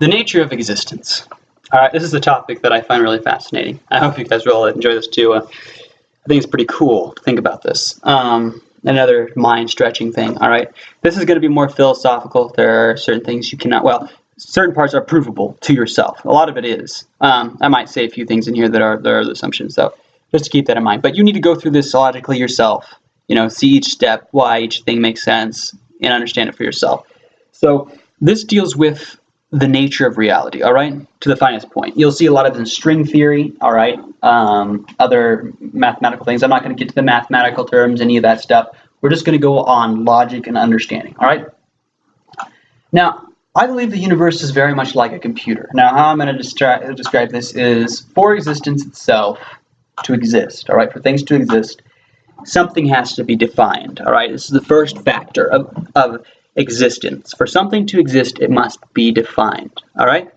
The nature of existence. All right, this is a topic that I find really fascinating. I hope you guys will enjoy this too. I think it's pretty cool to think about this. Another mind-stretching thing. All right, this is going to be more philosophical. There are certain things you cannot. Well, certain parts are provable to yourself. A lot of it is. I might say a few things in here that are assumptions, so just to keep that in mind. But you need to go through this logically yourself. You know, see each step, why each thing makes sense, and understand it for yourself. So this deals with the nature of reality, all right, to the finest point. You'll see a lot of in string theory, all right, other mathematical things. I'm not going to get to the mathematical terms, any of that stuff. We're just going to go on logic and understanding, all right? Now, I believe the universe is very much like a computer. Now, how I'm going to describe this is for existence itself to exist, all right, for things to exist, something has to be defined, all right? This is the first factor of existence. For something to exist, it must be defined, all right?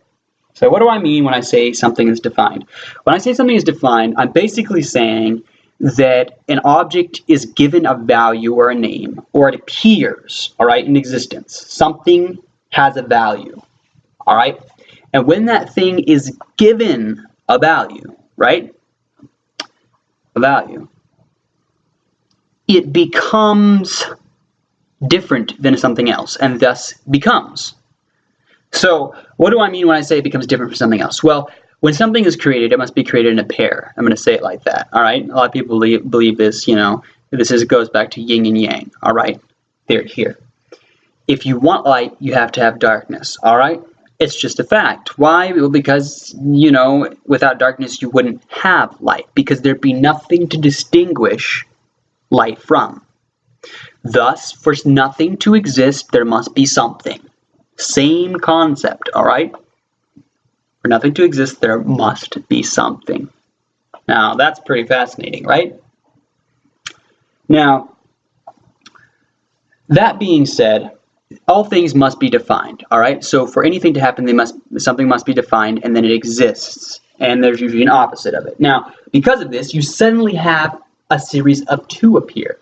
So what do I mean when I say something is defined? When I say something is defined, I'm basically saying that an object is given a value or a name, or it appears, all right, in existence. Something has a value, all right? And when that thing is given a value, right, a value, it becomes different than something else, and thus becomes. So what do I mean when I say it becomes different from something else? Well, when something is created, it must be created in a pair. I'm going to say it like that, all right? A lot of people believe this, you know, goes back to yin and yang, all right? Here. If you want light, you have to have darkness, all right? It's just a fact. Why? Well, because, you know, without darkness, you wouldn't have light, because there'd be nothing to distinguish light from. Thus, for nothing to exist, there must be something. Same concept, all right? For nothing to exist, there must be something. Now, that's pretty fascinating, right? Now, that being said, all things must be defined, all right? So for anything to happen, something must be defined, and then it exists. And there's usually an opposite of it. Now, because of this, you suddenly have a series of two appear,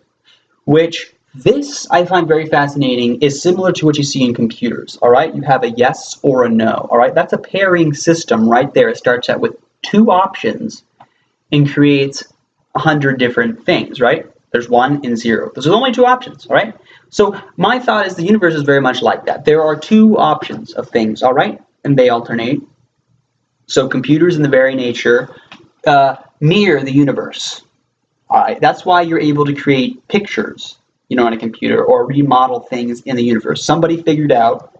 which this I find very fascinating, is similar to what you see in computers, all right? You have a yes or a no, all right? That's a pairing system right there. It starts out with two options and creates 100 different things, right? There's 1 and 0. Those are only two options, all right? So my thought is the universe is very much like that. There are two options of things, all right? And they alternate. So computers in the very nature mirror the universe. All right, that's why you're able to create pictures, you know, on a computer, or remodel things in the universe. Somebody figured out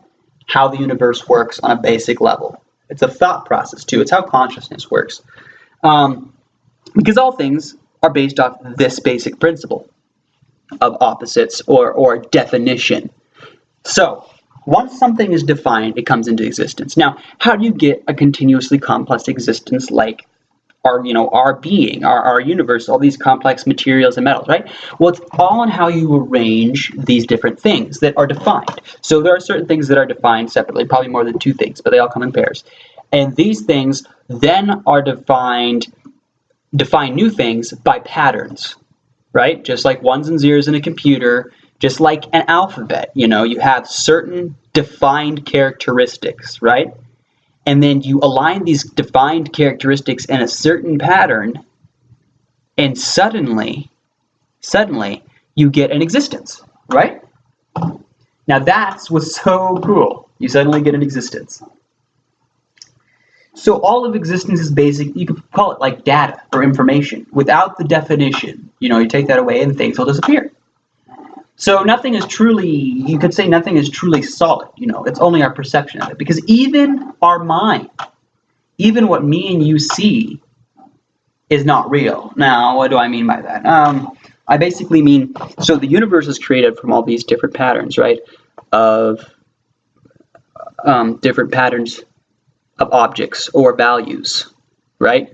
how the universe works on a basic level. It's a thought process too. It's how consciousness works. Because all things are based off this basic principle of opposites or definition. So once something is defined, it comes into existence. Now, how do you get a continuously complex existence like our being, our universe, all these complex materials and metals, right? Well, it's all on how you arrange these different things that are defined. So there are certain things that are defined separately, probably more than two things, but they all come in pairs. And these things then are define new things by patterns, right? Just like ones and zeros in a computer, just like an alphabet, you know, you have certain defined characteristics, right? And then you align these defined characteristics in a certain pattern, and suddenly you get an existence, right? Now that's what's so cool. You suddenly get an existence. So all of existence is basic. You could call it like data or information. Without the definition, you know, you take that away and things will disappear. So nothing is truly, you could say nothing is truly solid, you know, it's only our perception of it. Because even our mind, even what me and you see is not real. Now, what do I mean by that? I basically mean, so the universe is created from all these different patterns, right, of different patterns of objects or values, right?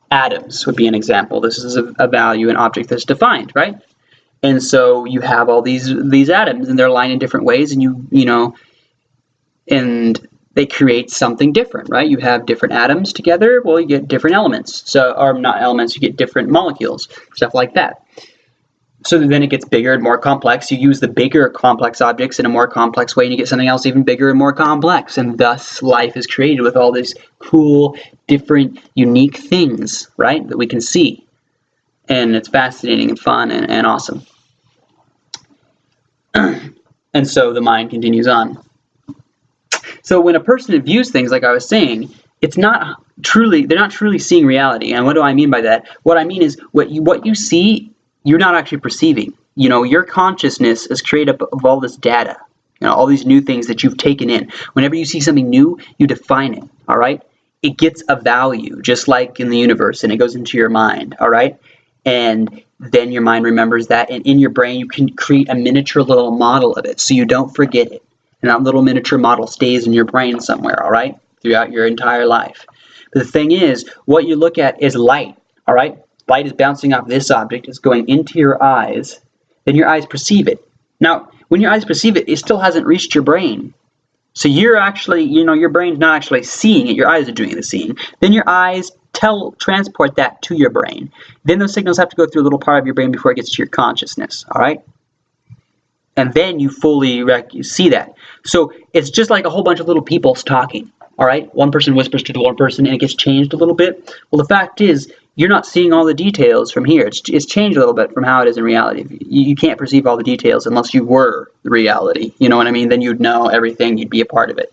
Atoms would be an example. This is a value, an object that's defined, right? And so you have all these atoms, and they're aligned in different ways, and you know, and they create something different, right? You have different atoms together, well, you get different elements. So, or not elements, you get different molecules, stuff like that. So then it gets bigger and more complex. You use the bigger complex objects in a more complex way, and you get something else even bigger and more complex. And thus, life is created with all these cool, different, unique things, right, that we can see. And it's fascinating and fun and awesome. And so the mind continues on. So when a person views things, like I was saying, they're not truly seeing reality. And what do I mean by that? What I mean is what you see, you're not actually perceiving. Your consciousness is created up of all this data, all these new things that you've taken in. Whenever you see something new, you define it, all right? It gets a value, just like in the universe, and it goes into your mind, all right? And then your mind remembers that, and in your brain, you can create a miniature little model of it, so you don't forget it. And that little miniature model stays in your brain somewhere, all right, throughout your entire life. But the thing is, what you look at is light, all right? Light is bouncing off this object, it's going into your eyes, then your eyes perceive it. Now, when your eyes perceive it, it still hasn't reached your brain. So you're actually, your brain's not actually seeing it, your eyes are doing the seeing. Then your eyes transport that to your brain. Then those signals have to go through a little part of your brain before it gets to your consciousness, all right? And then you fully see that. So it's just like a whole bunch of little people talking, all right? One person whispers to the one person and it gets changed a little bit. Well, the fact is, you're not seeing all the details from here. It's changed a little bit from how it is in reality. You can't perceive all the details unless you were the reality. You know what I mean? Then you'd know everything. You'd be a part of it.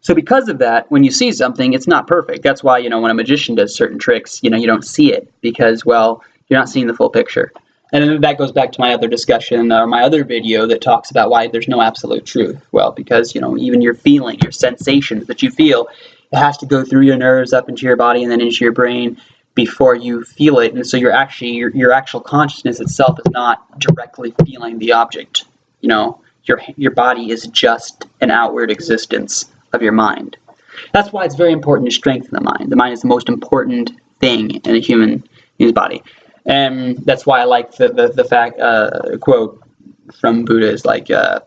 So because of that, when you see something, it's not perfect. That's why, when a magician does certain tricks, you don't see it because, well, you're not seeing the full picture. And then that goes back to my other discussion or my other video that talks about why there's no absolute truth. Well, because, even your feeling, your sensations that you feel, it has to go through your nerves up into your body and then into your brain before you feel it. And so your actual consciousness itself is not directly feeling the object. Your body is just an outward existence of your mind. That's why it's very important to strengthen the mind. The mind is the most important thing in a human's body. And that's why I like the fact quote from Buddha is like, the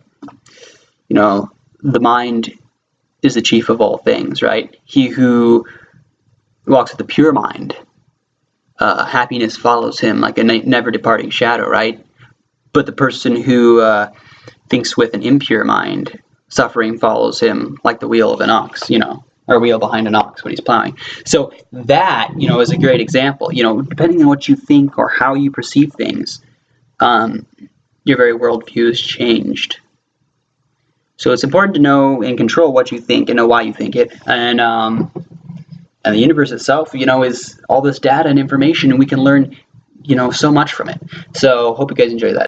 mind is the chief of all things, right? He who walks with a pure mind, happiness follows him like a never departing shadow, right? But the person who thinks with an impure mind, suffering follows him like the wheel of an ox, or wheel behind an ox when he's plowing. So that, is a great example. Depending on what you think or how you perceive things, your very worldview is changed. So it's important to know and control what you think and know why you think it. And the universe itself, is all this data and information, and we can learn, so much from it. So hope you guys enjoy that.